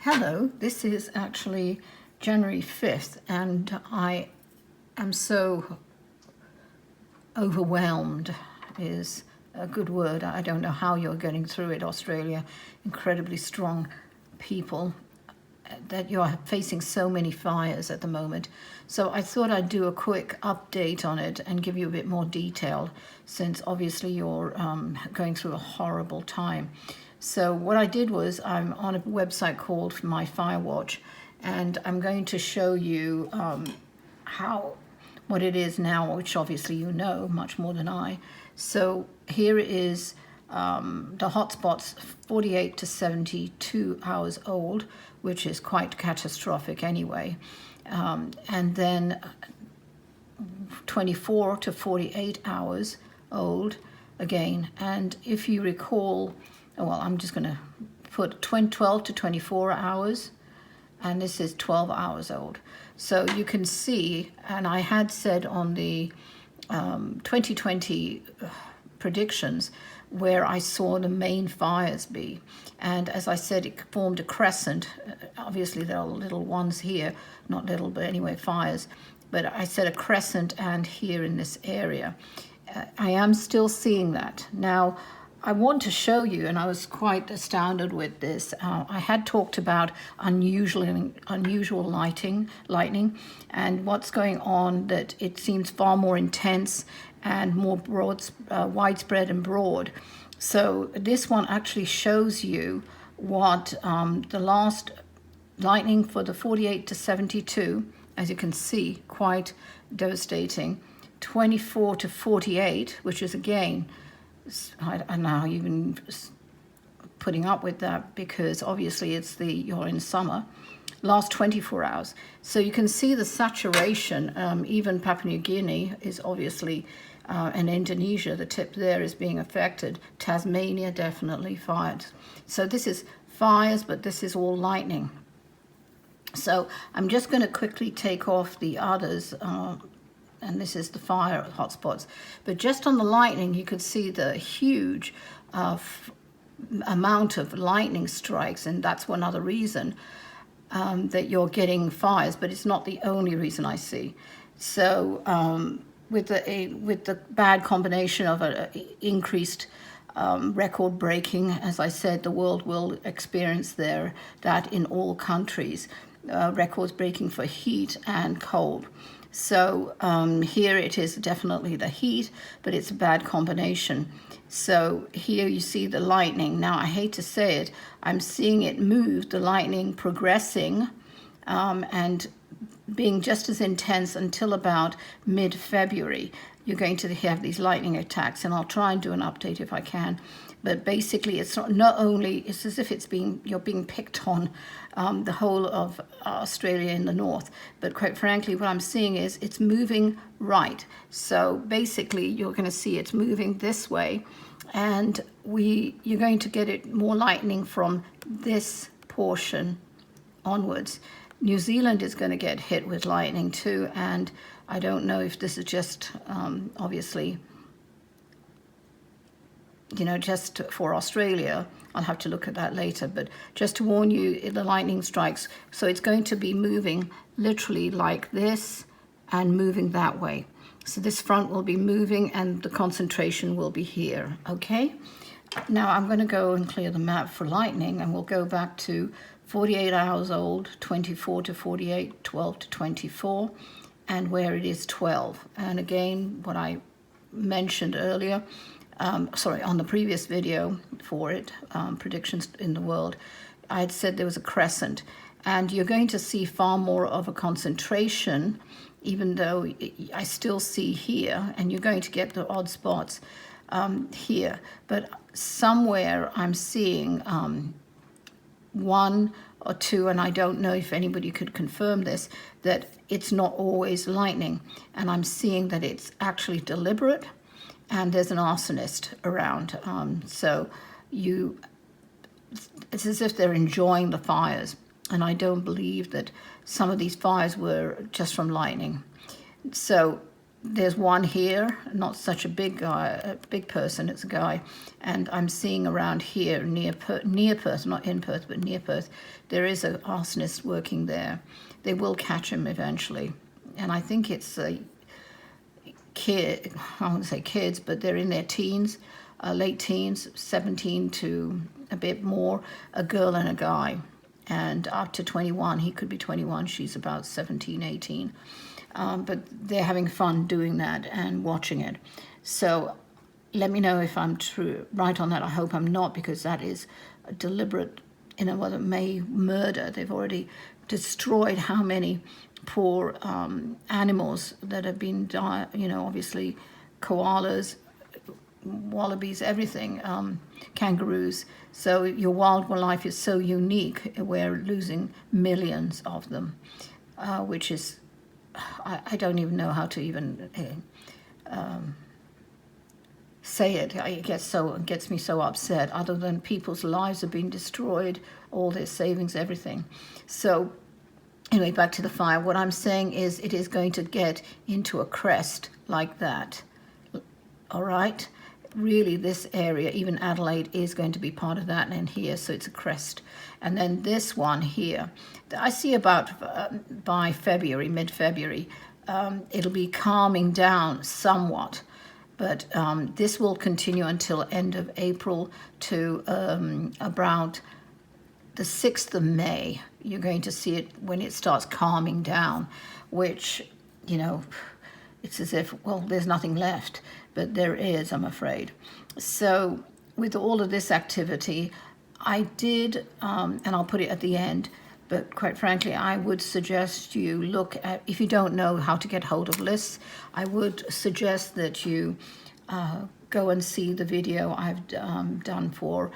Hello, this is actually January 5th, and I am so overwhelmed is a good word. I don't know how you're getting through it, Australia. Incredibly strong people, that you're facing so many fires at the moment. So I thought I'd do a quick update on it and give you a bit more detail, since obviously you're going through a horrible time. So what I did was, I'm on a website called My Firewatch, and I'm going to show you what it is now, which obviously you know much more than I. So here is the hotspots, 48 to 72 hours old, which is quite catastrophic anyway. And then 24 to 48 hours old again. And if you recall, well, I'm just going to put 12 to 24 hours, and this is 12 hours old. So you can see, and I had said on the 2020 predictions where I saw the main fires be. And as I said, it formed a crescent. Obviously, there are little ones here, not little, but anyway, fires. But I said a crescent and here in this area. I am still seeing that. Now, I want to show you, and I was quite astounded with this. I had talked about unusual lightning, and what's going on, that it seems far more intense and more widespread and broad. So this one actually shows you what the last lightning for the 48 to 72, as you can see, quite devastating. 24 to 48, which is again, I'm now even putting up with that because obviously you're in summer. Last 24 hours. So you can see the saturation. Even Papua New Guinea is obviously, and Indonesia, the tip there is being affected. Tasmania definitely fired. So this is fires, but this is all lightning. So I'm just going to quickly take off the others. And this is the fire hotspots. But just on the lightning, you could see the huge amount of lightning strikes, and that's one other reason that you're getting fires, but it's not the only reason I see. So with the bad combination of an increased record breaking, as I said, the world will experience that in all countries, records breaking for heat and cold. So here it is definitely the heat, but it's a bad combination. So here you see the lightning. Now, I hate to say it, I'm seeing it move, the lightning progressing and being just as intense until about mid-February. You're going to have these lightning attacks, and I'll try and do an update if I can. But basically, it's not only, it's as if you're being picked on, the whole of Australia in the north. But quite frankly, what I'm seeing is it's moving right. So basically, you're going to see it's moving this way, and you're going to get it more lightning from this portion onwards. New Zealand is going to get hit with lightning too, and I don't know if this is just obviously, just for Australia. I'll have to look at that later, but just to warn you, the lightning strikes. So it's going to be moving literally like this and moving that way. So this front will be moving and the concentration will be here, okay? Now I'm going to go and clear the map for lightning, and we'll go back to 48 hours old, 24 to 48, 12 to 24, and where it is 12. And again, what I mentioned earlier, on the previous video for it, predictions in the world, I had said there was a crescent, and you're going to see far more of a concentration, even though I still see here, and you're going to get the odd spots here. But somewhere I'm seeing one or two, and I don't know if anybody could confirm this, that it's not always lightning, and I'm seeing that it's actually deliberate. And there's an arsonist around, so it's as if they're enjoying the fires. And I don't believe that some of these fires were just from lightning. So there's one here, not such a big guy, a big person, it's a guy, and I'm seeing around here near Perth, not in Perth, but near Perth, there is an arsonist working there. They will catch him eventually, and I think it's a kid, I won't say kids, but they're in their teens, late teens, 17 to a bit more, a girl and a guy, and up to 21. He could be 21, she's about 17, 18. But they're having fun doing that and watching it. So let me know if I'm right on that. I hope I'm not, because that is a deliberate, murder. They've already destroyed how many poor animals that have been, obviously koalas, wallabies, everything, kangaroos. So your wildlife is so unique. We're losing millions of them, which is, I don't even know how to even say it. It gets me so upset. Other than people's lives are being destroyed, all their savings, everything. So anyway, back to the fire. What I'm saying is it is going to get into a crest like that. All right? Really, this area, even Adelaide, is going to be part of that, and here, so it's a crest. And then this one here, I see about by February, mid-February, it'll be calming down somewhat, but this will continue until end of April to about the 6th of May. You're going to see it when it starts calming down, which, it's as if, well, there's nothing left, but there is, I'm afraid. So with all of this activity, I did, and I'll put it at the end, but quite frankly, I would suggest you look at, if you don't know how to get hold of lists, I would suggest that you go and see the video I've done for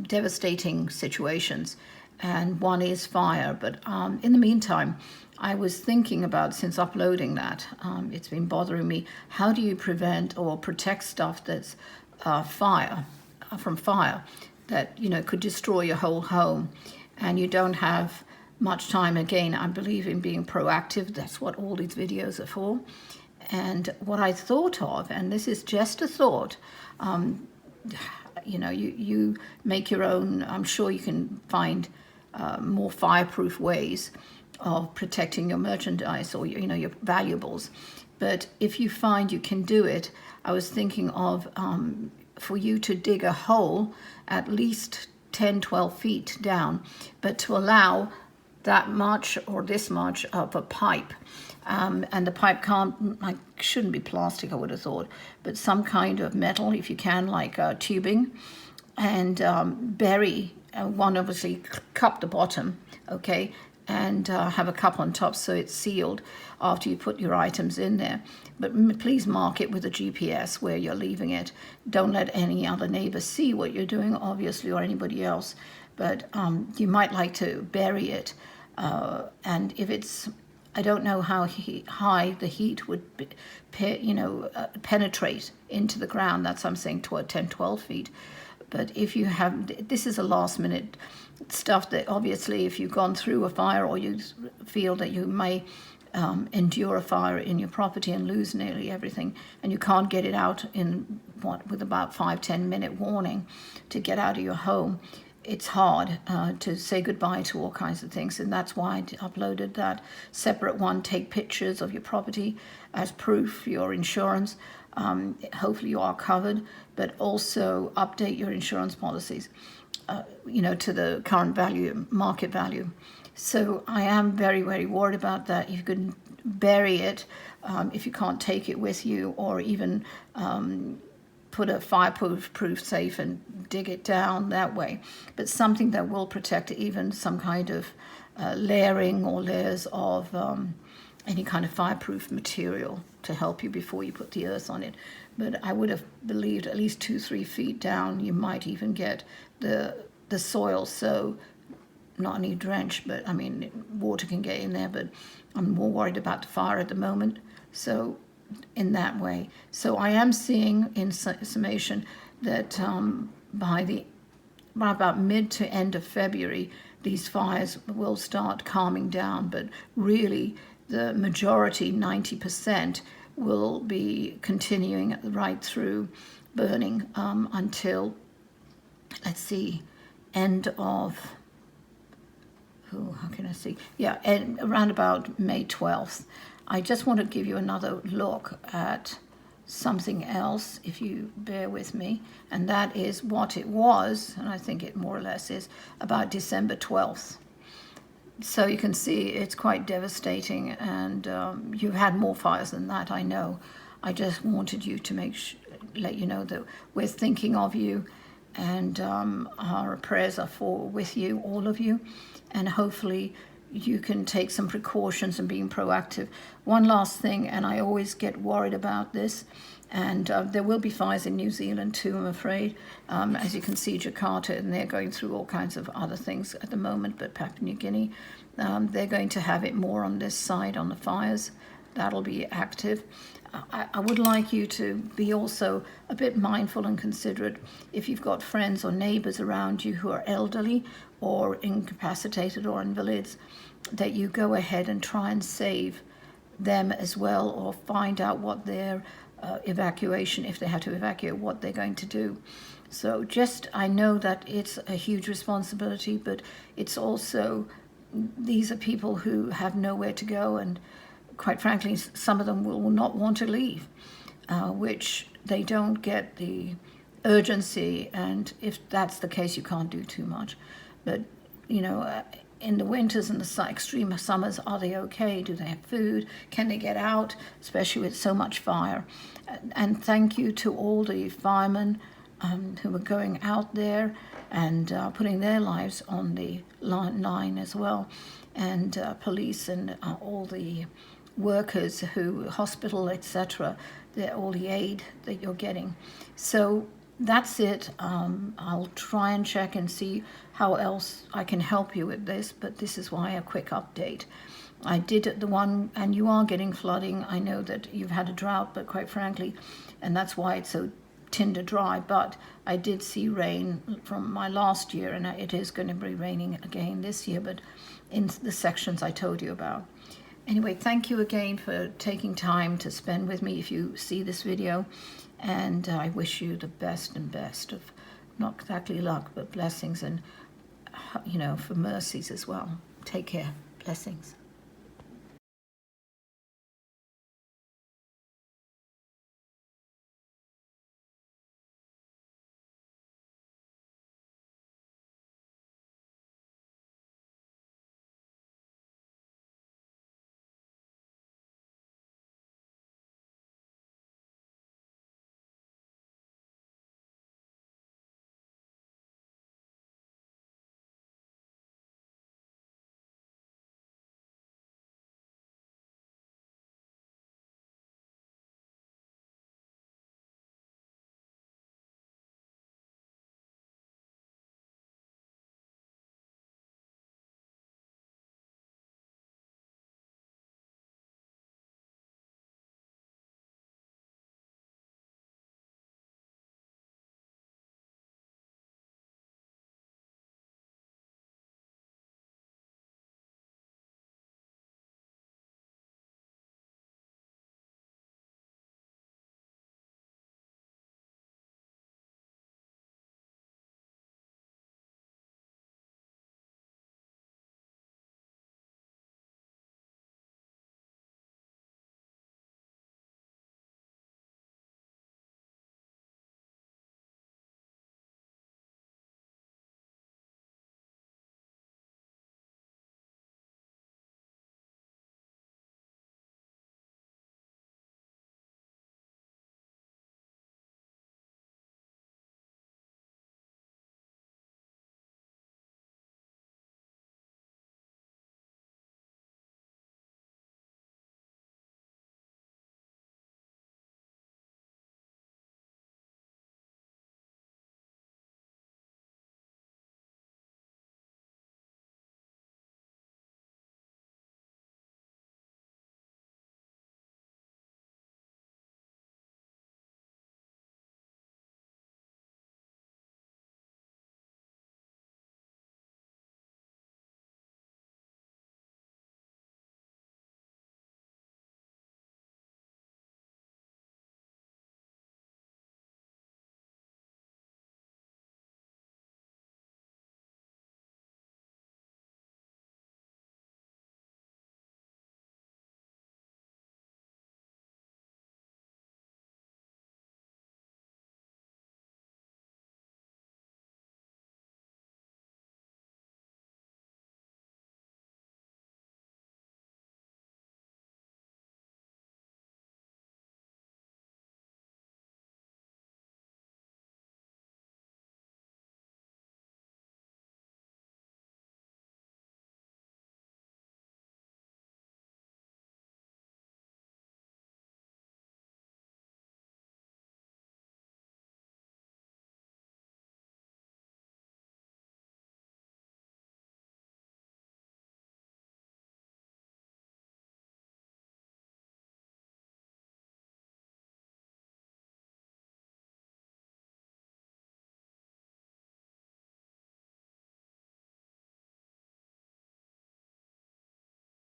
devastating situations. And one is fire, but in the meantime, I was thinking about, since uploading that, it's been bothering me, how do you prevent or protect stuff that's from fire that, could destroy your whole home, and you don't have much time. Again, I believe in being proactive. That's what all these videos are for. And what I thought of, and this is just a thought, you make your own. I'm sure you can find more fireproof ways of protecting your merchandise or your valuables. But if you find you can do it, I was thinking of for you to dig a hole at least 10-12 feet down, but to allow that much or this much of a pipe, and the pipe shouldn't be plastic, I would have thought, but some kind of metal if you can, like tubing, and bury one, obviously cup the bottom, okay, and have a cup on top so it's sealed after you put your items in there. But please mark it with a GPS where you're leaving it. Don't let any other neighbor see what you're doing, obviously, or anybody else. But you might like to bury it. And if it's, I don't know how high the heat would penetrate into the ground. That's what I'm saying, 10-12 feet. But if you have, this is a last minute stuff that obviously if you've gone through a fire or you feel that you may endure a fire in your property and lose nearly everything, and you can't get it out with about 5-10 minute warning to get out of your home, it's hard to say goodbye to all kinds of things. And that's why I uploaded that separate one. Take pictures of your property as proof, your insurance. Hopefully you are covered, but also update your insurance policies, to the current value, market value. So I am very, very worried about that. You could bury it if you can't take it with you, or even put a fireproof safe and dig it down that way. But something that will protect it, even some kind of layering or layers of any kind of fireproof material to help you before you put the earth on it. But I would have believed at least 2-3 feet down, you might even get the soil so not only drenched, but I mean, water can get in there, but I'm more worried about the fire at the moment. So in that way. So I am seeing in summation that by about mid to end of February, these fires will start calming down, but really the majority, 90%, will be continuing right through burning until, let's see, end of, how can I see? Yeah, around about May 12th. I just want to give you another look at something else, if you bear with me, and that is what it was, and I think it more or less is, about December 12th. So you can see it's quite devastating, and you've had more fires than that, I know. I just wanted you to let you know that we're thinking of you, and our prayers are with you, all of you, and hopefully you can take some precautions and being proactive. One last thing, and I always get worried about this, and there will be fires in New Zealand too, I'm afraid. As you can see, Jakarta, and they're going through all kinds of other things at the moment, but Papua New Guinea, they're going to have it more on this side, on the fires. That'll be active. I would like you to be also a bit mindful and considerate if you've got friends or neighbors around you who are elderly or incapacitated or invalids, that you go ahead and try and save them as well, or find out what their evacuation, if they had to evacuate, what they're going to do. So I know that it's a huge responsibility, but it's also, these are people who have nowhere to go, and quite frankly, some of them will not want to leave, which they don't get the urgency, and if that's the case, you can't do too much. But, in the winters and the extreme summers, are they okay? Do they have food? Can they get out, especially with so much fire? And thank you to all the firemen who are going out there and putting their lives on the line as well, and police and all the workers hospital, etc., all the aid that you're getting. So that's it. I'll try and check and see how else I can help you with this, but this is why a quick update. I did the one, and you are getting flooding. I know that you've had a drought, but quite frankly, and that's why it's so tinder dry, but I did see rain from my last year, and it is going to be raining again this year, but in the sections I told you about. Anyway, thank you again for taking time to spend with me if you see this video, and I wish you the best and best of, not exactly luck, but blessings, and for mercies as well. Take care. Blessings.